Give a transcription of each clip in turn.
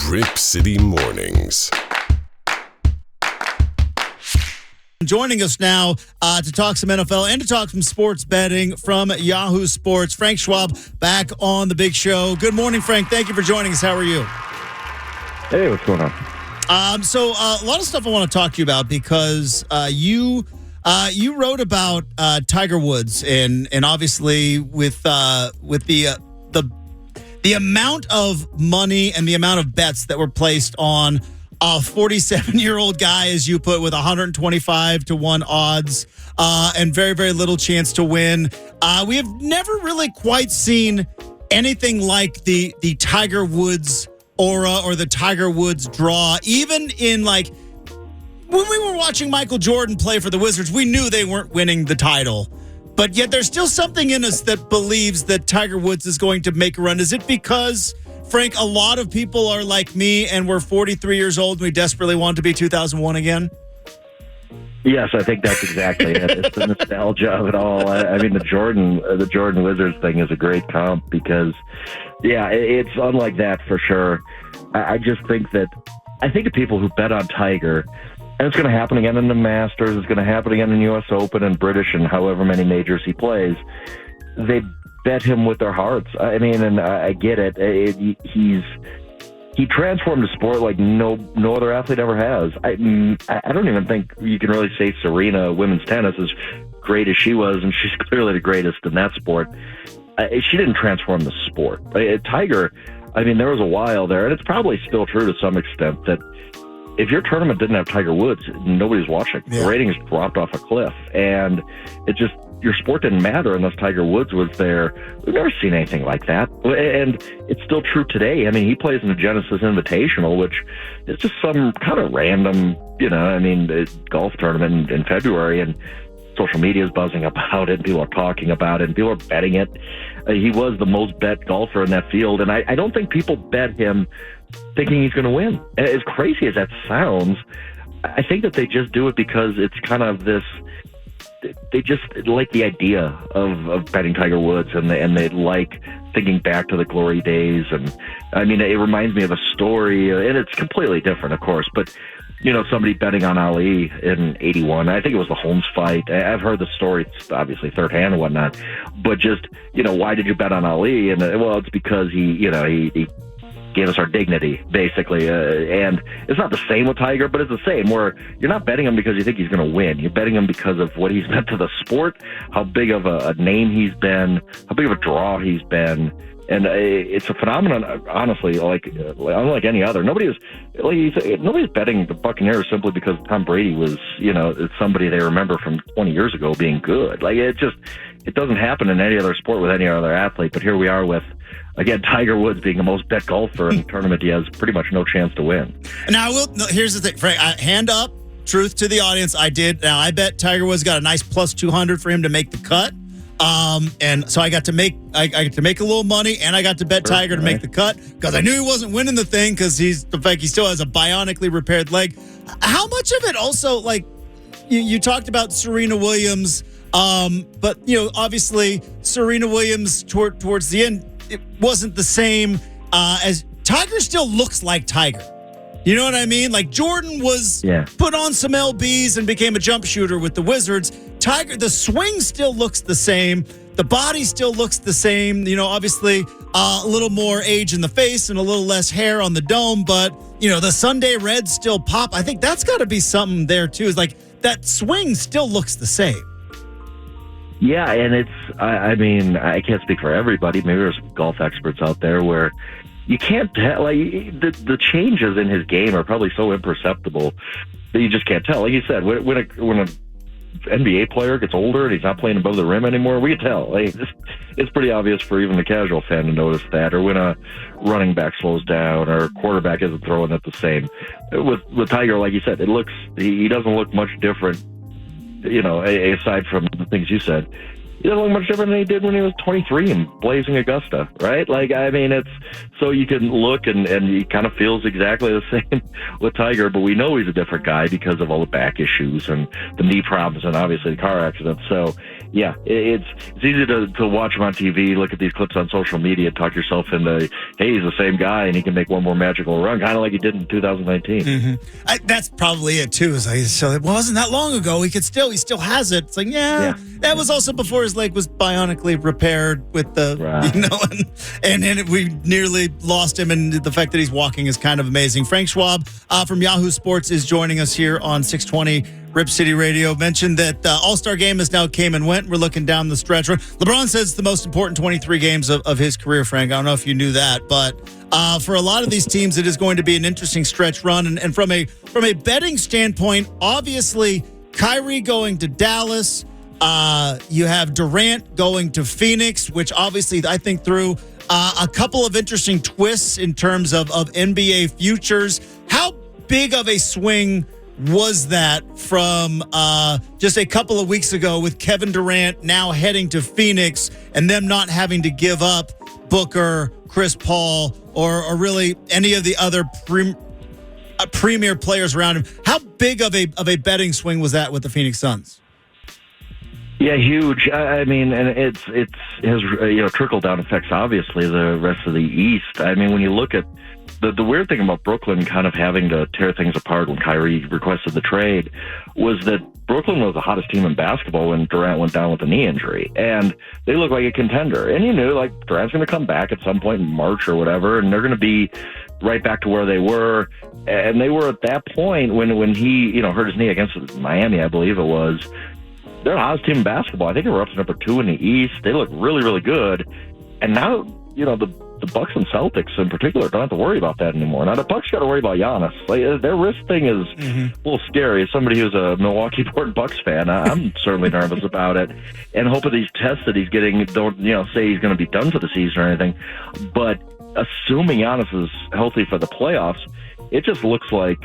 Rip City Mornings. Joining us now to talk some NFL and to talk some sports betting from Yahoo Sports, Frank Schwab back on the big show. Good morning, Frank. Thank you for joining us. How are you? Hey, what's going on? So a lot of stuff I want to talk to you about because you wrote about Tiger Woods and obviously with the amount of money and the amount of bets that were placed on a 47-year-old guy, as you put, with 125-1 odds and very, very little chance to win. We have never really quite seen anything like the Tiger Woods aura or the Tiger Woods draw. Even in, like, when we were watching Michael Jordan play for the Wizards, we knew they weren't winning the title. But yet there's still something in us that believes that Tiger Woods is going to make a run. Is it because, Frank, a lot of people are like me and we're 43 years old and we desperately want to be 2001 again? Yes, I think that's exactly it. It's the nostalgia of it all. I mean, the Jordan Wizards thing is a great comp because, yeah, it's unlike that for sure. I just think that of people who bet on Tiger, and it's going to happen again in the Masters, it's going to happen again in U.S. Open and British and however many majors he plays, they bet him with their hearts. I mean, and I get it. He transformed the sport like no other athlete ever has. I don't even think you can really say Serena, women's tennis, as great as she was, and she's clearly the greatest in that sport. She didn't transform the sport. Tiger, I mean, there was a while there, and it's probably still true to some extent, that if your tournament didn't have Tiger Woods, nobody's watching. Yeah. The ratings dropped off a cliff, and your sport didn't matter unless Tiger Woods was there. We've never seen anything like that. And it's still true today. I mean, he plays in the Genesis Invitational, which is just some kind of random, golf tournament in February, and social media is buzzing about it, and people are talking about it, and people are betting it. He was the most bet golfer in that field, and I don't think people bet him thinking he's going to win. As crazy as that sounds, I think that they just do it because it's kind of this, they just like the idea of betting Tiger Woods, and they like thinking back to the glory days. And I mean, it reminds me of a story, and it's completely different, of course, but somebody betting on Ali in 81. I think it was the Holmes fight. I've heard the story. It's obviously third hand and whatnot, but just, why did you bet on Ali? And well, it's because he gave us our dignity, basically. And it's not the same with Tiger, but it's the same, where you're not betting him because you think he's going to win. You're betting him because of what he's meant to the sport, how big of a name he's been, how big of a draw he's been. And it's a phenomenon, honestly, like unlike any other. Nobody's betting the Buccaneers simply because Tom Brady was, it's somebody they remember from 20 years ago being good. Like, it doesn't happen in any other sport with any other athlete. But here we are with, again, Tiger Woods being the most bet golfer in the tournament. He has pretty much no chance to win. Now, here's the thing, Frank. Hand up, truth to the audience. I did. Now, I bet Tiger Woods got a nice plus 200 for him to make the cut. And so I got to make a little money, and I got to bet Tiger to make the cut because I knew he wasn't winning the thing because he still has a bionically repaired leg. How much of it also, like, you talked about Serena Williams, but obviously Serena Williams towards the end, it wasn't the same as Tiger. Still looks like Tiger. You know what I mean? Like, Jordan was put on some LBs and became a jump shooter with the Wizards. Tiger, the swing still looks the same. The body still looks the same. Obviously a little more age in the face and a little less hair on the dome. But, the Sunday Reds still pop. I think that's got to be something there, too. Is like that swing still looks the same. Yeah, and I mean, I can't speak for everybody. Maybe there's golf experts out there where you can't tell. Like, the changes in his game are probably so imperceptible that you just can't tell. Like you said, when a NBA player gets older and he's not playing above the rim anymore, we can tell. Like, it's pretty obvious for even the casual fan to notice that. Or when a running back slows down or a quarterback isn't throwing it the same. With Tiger, like you said, he doesn't look much different. Aside from the things you said, he doesn't look much different than he did when he was 23 and blazing Augusta, right? Like, I mean, it's so you can look and he kind of feels exactly the same with Tiger, but we know he's a different guy because of all the back issues and the knee problems and obviously the car accident. So, yeah, it's easy to watch him on TV, look at these clips on social media, talk yourself into, hey, he's the same guy and he can make one more magical run, kind of like he did in 2019. Mm-hmm. That's probably it too. Is like, so it wasn't that long ago. He still has it. It's like, that was also before his leg was bionically repaired with the, and we nearly lost him. And the fact that he's walking is kind of amazing. Frank Schwab from Yahoo Sports is joining us here on 620 Rip City Radio. Mentioned that the All-Star game has now came and went. We're looking down the stretch. LeBron says it's the most important 23 games of his career, Frank. I don't know if you knew that, but for a lot of these teams, it is going to be an interesting stretch run. And from a betting standpoint, obviously, Kyrie going to Dallas. You have Durant going to Phoenix, which obviously I think threw a couple of interesting twists in terms of NBA futures. How big of a swing was that from just a couple of weeks ago with Kevin Durant now heading to Phoenix and them not having to give up Booker, Chris Paul, or really any of the other premier players around him? How big of a betting swing was that with the Phoenix Suns? Yeah, huge. I mean, and it has trickle down effects. Obviously, the rest of the East. I mean, when you look at the weird thing about Brooklyn kind of having to tear things apart when Kyrie requested the trade was that Brooklyn was the hottest team in basketball when Durant went down with a knee injury, and they looked like a contender. And you knew like Durant's going to come back at some point in March or whatever, and they're going to be right back to where they were. And they were at that point when he hurt his knee against Miami, I believe it was. They're the hottest team in basketball. I think they were up to number 2 in the East. They look really, really good. And now, the Bucks and Celtics in particular don't have to worry about that anymore. Now, the Bucks got to worry about Giannis. Like, their wrist thing is a little scary. As somebody who's a Milwaukee-born Bucks fan, I'm certainly nervous about it. And hope of these tests that he's getting don't, say he's going to be done for the season or anything. But assuming Giannis is healthy for the playoffs, it just looks like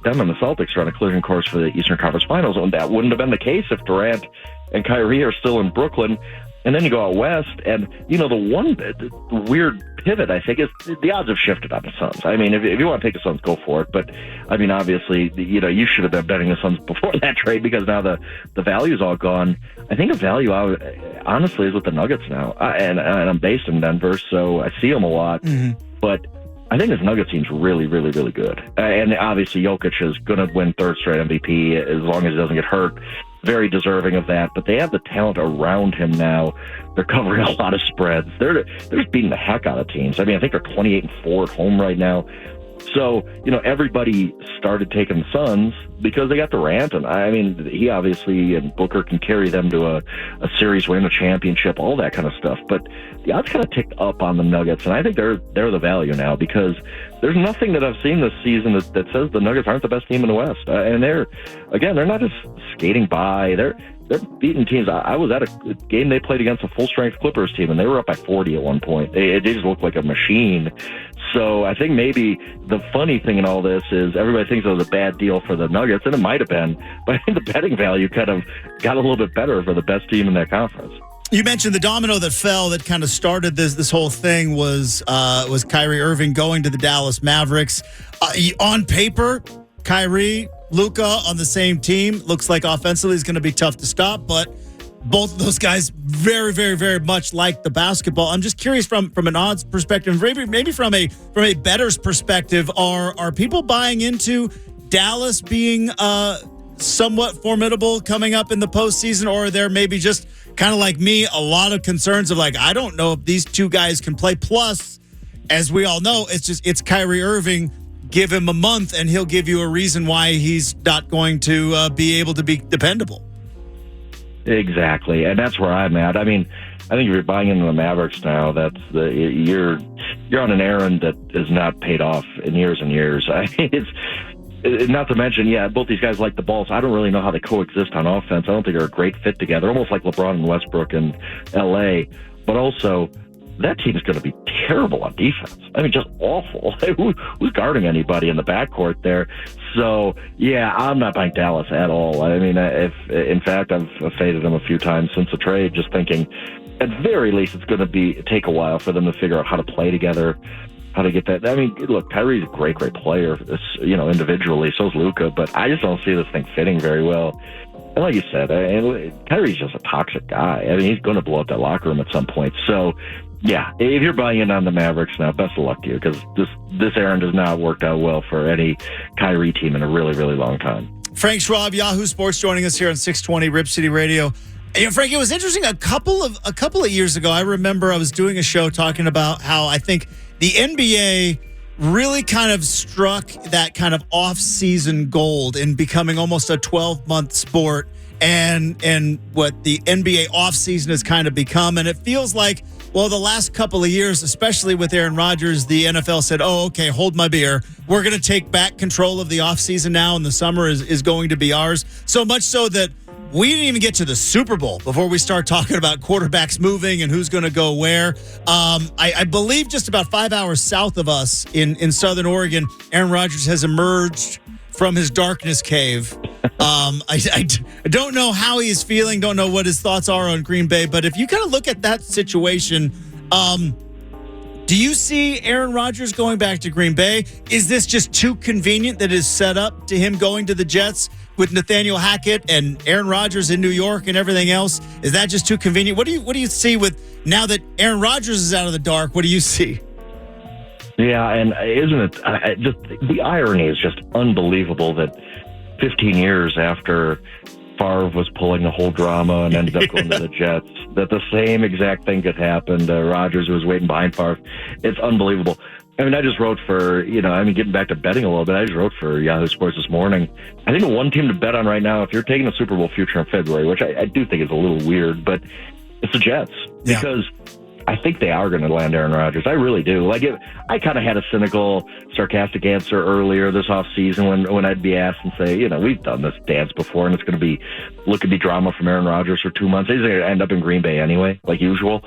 them and the Celtics are on a collision course for the Eastern Conference Finals, and that wouldn't have been the case if Durant and Kyrie are still in Brooklyn. And then you go out west, and the weird pivot, I think, is the odds have shifted on the Suns. I mean, if you want to take the Suns, go for it. But I mean, obviously, you should have been betting the Suns before that trade because now the value's all gone. I think the value, honestly, is with the Nuggets now, and I'm based in Denver, so I see them a lot, but I think this Nuggets team's really, really, really good. And obviously, Jokic is going to win third straight MVP as long as he doesn't get hurt. Very deserving of that. But they have the talent around him now. They're covering a lot of spreads. They're just beating the heck out of teams. I mean, I think they're 28-4 at home right now. So, everybody started taking the Suns because they got Durant. And I mean, he obviously and Booker can carry them to a series win, a championship, all that kind of stuff. But the odds kind of ticked up on the Nuggets. And I think they're the value now because there's nothing that I've seen this season that says the Nuggets aren't the best team in the West. And they're not just skating by. They're beating teams. I was at a game they played against a full-strength Clippers team, and they were up by 40 at one point. They just looked like a machine. So I think maybe the funny thing in all this is everybody thinks it was a bad deal for the Nuggets, and it might have been, but I think the betting value kind of got a little bit better for the best team in that conference. You mentioned the domino that fell that kind of started this whole thing was Kyrie Irving going to the Dallas Mavericks. On paper, Kyrie, Luka on the same team looks like offensively is going to be tough to stop, but both of those guys very, very, very much like the basketball. I'm just curious from an odds perspective, maybe from a bettor's perspective, are people buying into Dallas being somewhat formidable coming up in the postseason, or are there maybe just kind of like me, a lot of concerns of like, I don't know if these two guys can play. Plus, as we all know, it's Kyrie Irving. Give him a month and he'll give you a reason why he's not going to be able to be dependable. Exactly, and that's where I'm at. I mean, I think if you're buying into the Mavericks now, you're on an errand that is not paid off in years and years. I mean, it's not to mention, both these guys like the ball, so I don't really know how they coexist on offense. I don't think they're a great fit together, almost like LeBron and Westbrook in L.A., but also that team's going to be terrible on defense. I mean, just awful. Who's guarding anybody in the backcourt there? So, yeah, I'm not buying Dallas at all. I mean, in fact, I've faded them a few times since the trade, just thinking at very least it's going to take a while for them to figure out how to play together, how to get that. I mean, look, Kyrie's a great player, individually. So's Luka, but I just don't see this thing fitting very well. And like you said, Kyrie's just a toxic guy. I mean, he's going to blow up that locker room at some point. So, yeah, if you're buying in on the Mavericks now, best of luck to you, because this errand has not worked out well for any Kyrie team in a really, really long time. Frank Schwab, Yahoo Sports, joining us here on 620 Rip City Radio. Frank, it was interesting. A couple of years ago, I remember I was doing a show talking about how I think the NBA really kind of struck that kind of off-season gold in becoming almost a 12-month sport, and what the NBA offseason has kind of become. And it feels like, well, the last couple of years, especially with Aaron Rodgers, the NFL said, oh, okay, hold my beer. We're going to take back control of the offseason now, and the summer is going to be ours. So much so that we didn't even get to the Super Bowl before we start talking about quarterbacks moving and who's going to go where. I believe just about 5 hours south of us in Southern Oregon, Aaron Rodgers has emerged from his darkness cave. I don't know how he's feeling, don't know what his thoughts are on Green Bay, but if you kind of look at that situation, do you see Aaron Rodgers going back to Green Bay? Is this just too convenient that is set up to him going to the Jets with Nathaniel Hackett and Aaron Rodgers in New York and everything else? Is that just too convenient? What do you see with now that Aaron Rodgers is out of the dark? What do you see? Yeah, and isn't it just the irony is just unbelievable that 15 years after Favre was pulling the whole drama and ended up going to the Jets, that the same exact thing could happen to Rodgers, who was waiting behind Favre. It's unbelievable. I mean, I just wrote for, getting back to betting a little bit, I just wrote for Yahoo Sports this morning. I think the one team to bet on right now, if you're taking a Super Bowl future in February, which I do think is a little weird, but it's the Jets. Yeah. Because I think they are going to land Aaron Rodgers. I really do. I kind of had a cynical, sarcastic answer earlier this offseason when I'd be asked and say, we've done this dance before, and it's going to be drama from Aaron Rodgers for 2 months. He's going to end up in Green Bay anyway, like usual.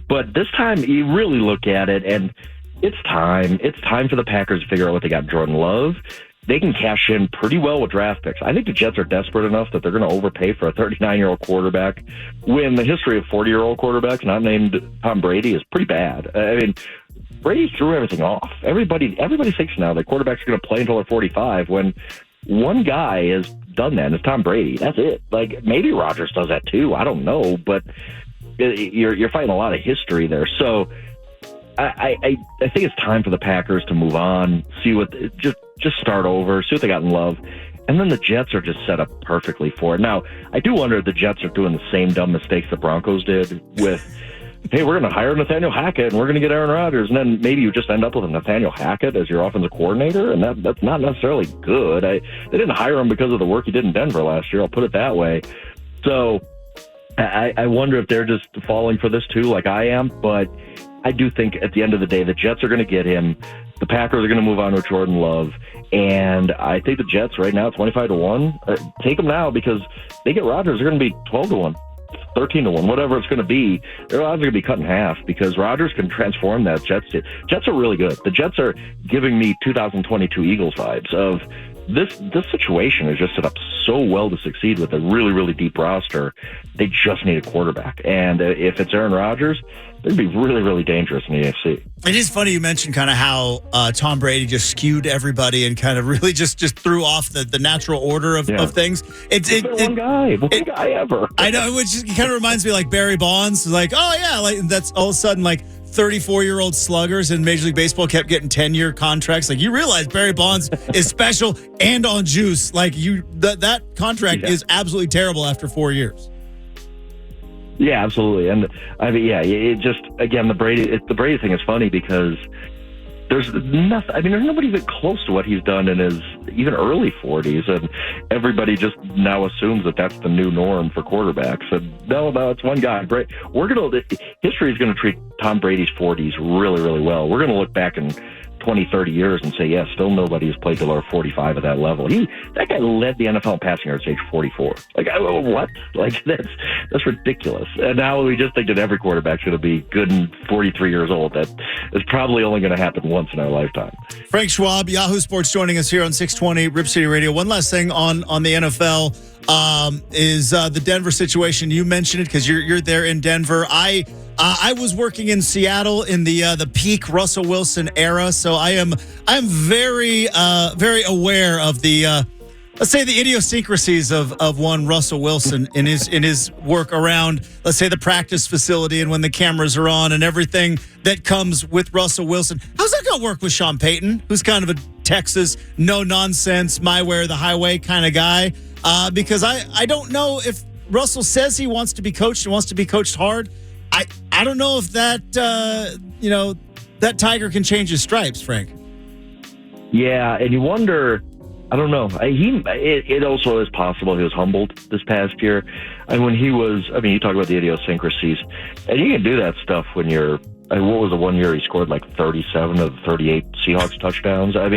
But this time, you really look at it, and it's time. It's time for the Packers to figure out what they got in Jordan Love. They can cash in pretty well with draft picks. I think the Jets are desperate enough that they're going to overpay for a 39-year-old quarterback when the history of 40-year-old quarterbacks not named Tom Brady is pretty bad. I mean, Brady threw everything off. Everybody thinks now that quarterbacks are going to play until they're 45 when one guy has done that, and it's Tom Brady. That's it. Maybe Rodgers does that too. I don't know, but you're fighting a lot of history there. So I think it's time for the Packers to move on, see what just start over, see what they got in Love, and then the Jets are just set up perfectly for it. Now, I do wonder if the Jets are doing the same dumb mistakes the Broncos did with, hey, we're going to hire Nathaniel Hackett and we're going to get Aaron Rodgers, and then maybe you just end up with a Nathaniel Hackett as your offensive coordinator, and that's not necessarily good. They didn't hire him because of the work he did in Denver last year, I'll put it that way. So I wonder if they're just falling for this too, like I am, but I do think at the end of the day, the Jets are going to get him. The Packers are going to move on with Jordan Love. And I think the Jets right now, 25-1, take them now, because they get Rodgers. They're going to be 12-1, 13-1, whatever it's going to be. Their odds are going to be cut in half because Rodgers can transform that Jets team. Jets are really good. The Jets are giving me 2022 Eagles vibes of this situation is just set up so well to succeed with a really, really deep roster. They just need a quarterback. And if it's Aaron Rodgers, they'd be really, really dangerous in the AFC. It is funny you mentioned kind of how Tom Brady just skewed everybody and kind of really just threw off the natural order of things. One guy ever. I know, which kind of reminds me like Barry Bonds. Like, oh yeah, like that's all of a sudden like 34-year-old sluggers in Major League Baseball kept getting 10-year contracts. Like, you realize Barry Bonds is special and on juice. Like, that contract is absolutely terrible after 4 years. Yeah, absolutely. And I mean, it just, again, the Brady thing is funny because there's nothing. I mean, there's nobody even close to what he's done in his even early 40s, and everybody just now assumes that that's the new norm for quarterbacks. And no, it's one guy. History is going to treat Tom Brady's 40s really, really well. We're going to look back in 20, 30 years and say, yeah, still nobody has played below 45 at that level. That guy led the NFL in passing yards at age 44. Like, what? Like, that's ridiculous. And now we just think that every quarterback should be good and 43 years old. That is probably only going to happen once in our lifetime. Frank Schwab, Yahoo Sports, joining us here on 620 Rip City Radio. One last thing on the NFL is the Denver situation. You mentioned it because you're there in Denver. I was working in Seattle in the peak Russell Wilson era, so I'm very very aware of the let's say the idiosyncrasies of one Russell Wilson in his work around, let's say, the practice facility and when the cameras are on and everything that comes with Russell Wilson. How's that going to work with Sean Payton, who's kind of a Texas no nonsense, my way or the highway kind of guy? Because I don't know if Russell says he wants to be coached and wants to be coached hard. I don't know if that that tiger can change his stripes, Frank. Yeah, and you wonder. I don't know. It also is possible he was humbled this past year. And when he was, you talk about the idiosyncrasies, and you can do that stuff when you're. What was the one year he scored like 37 of the 38 Seahawks touchdowns? Or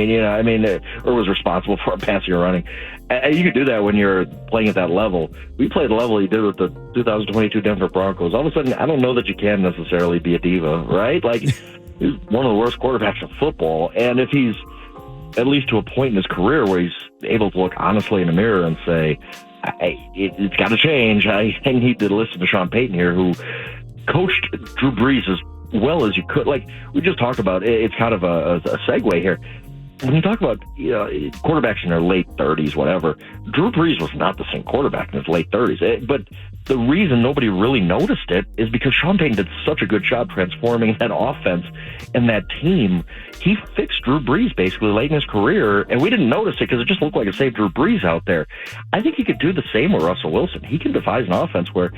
was responsible for passing or running. And you could do that when you're playing at that level. We played the level he did with the 2022 Denver Broncos. All of a sudden, I don't know that you can necessarily be a diva, right? Like, he's one of the worst quarterbacks in football. And if he's at least to a point in his career where he's able to look honestly in the mirror and say, it's got to change. I need to listen to Sean Payton here, who coached Drew Brees as well as you could. Like we just talked about, it's kind of a segue here. When you talk about quarterbacks in their late 30s, whatever, Drew Brees was not the same quarterback in his late 30s. But the reason nobody really noticed it is because Sean Payton did such a good job transforming that offense and that team. He fixed Drew Brees basically late in his career, and we didn't notice it because it just looked like it saved Drew Brees out there. I think he could do the same with Russell Wilson. He can devise an offense where,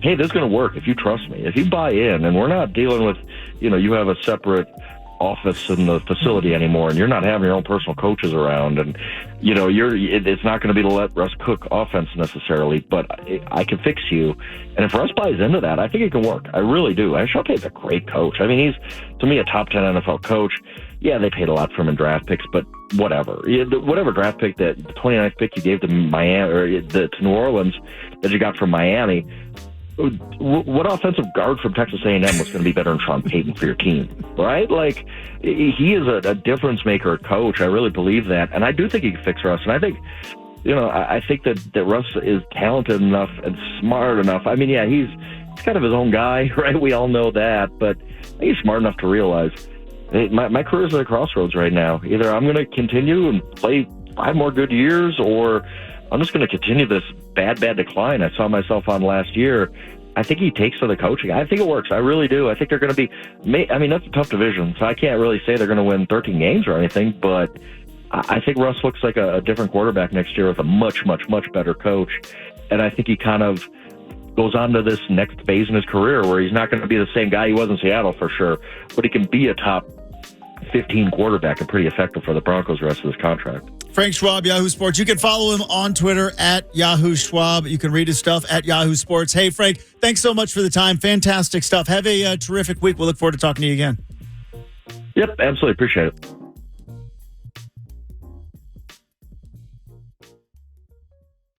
hey, this is going to work if you trust me, if you buy in, and we're not dealing with, you have a separate office in the facility anymore, and you're not having your own personal coaches around, and it's not going to be to let Russ cook offense necessarily, but I can fix you. And if Russ buys into that, I think it can work. I really do. Sean Payton's a great coach. He's, to me, a top 10 NFL coach. Yeah, they paid a lot for him in draft picks, but whatever. Whatever draft pick, the 29th pick you gave to Miami or to New Orleans that you got from Miami. What offensive guard from Texas A&M was going to be better than Sean Payton for your team, right? Like, he is a difference maker coach. I really believe that. And I do think he can fix Russ. And I think, I think that Russ is talented enough and smart enough. He's kind of his own guy, right? We all know that. But I think he's smart enough to realize, hey, my career is at a crossroads right now. Either I'm going to continue and play 5 more good years, or I'm just going to continue this bad decline I saw myself on last year. I think he takes to the coaching. I think it works. I really do. I think they're going to be, that's a tough division, so I can't really say they're going to win 13 games or anything, but I think Russ looks like a different quarterback next year with a much, much, much better coach. And I think he kind of goes on to this next phase in his career where he's not going to be the same guy he was in Seattle for sure, but he can be a top 15 quarterback and pretty effective for the Broncos the rest of his contract. Frank Schwab, Yahoo Sports. You can follow him on Twitter at Yahoo Schwab. You can read his stuff at Yahoo Sports. Hey, Frank, thanks so much for the time. Fantastic stuff. Have a terrific week. We'll look forward to talking to you again. Yep, absolutely. Appreciate it.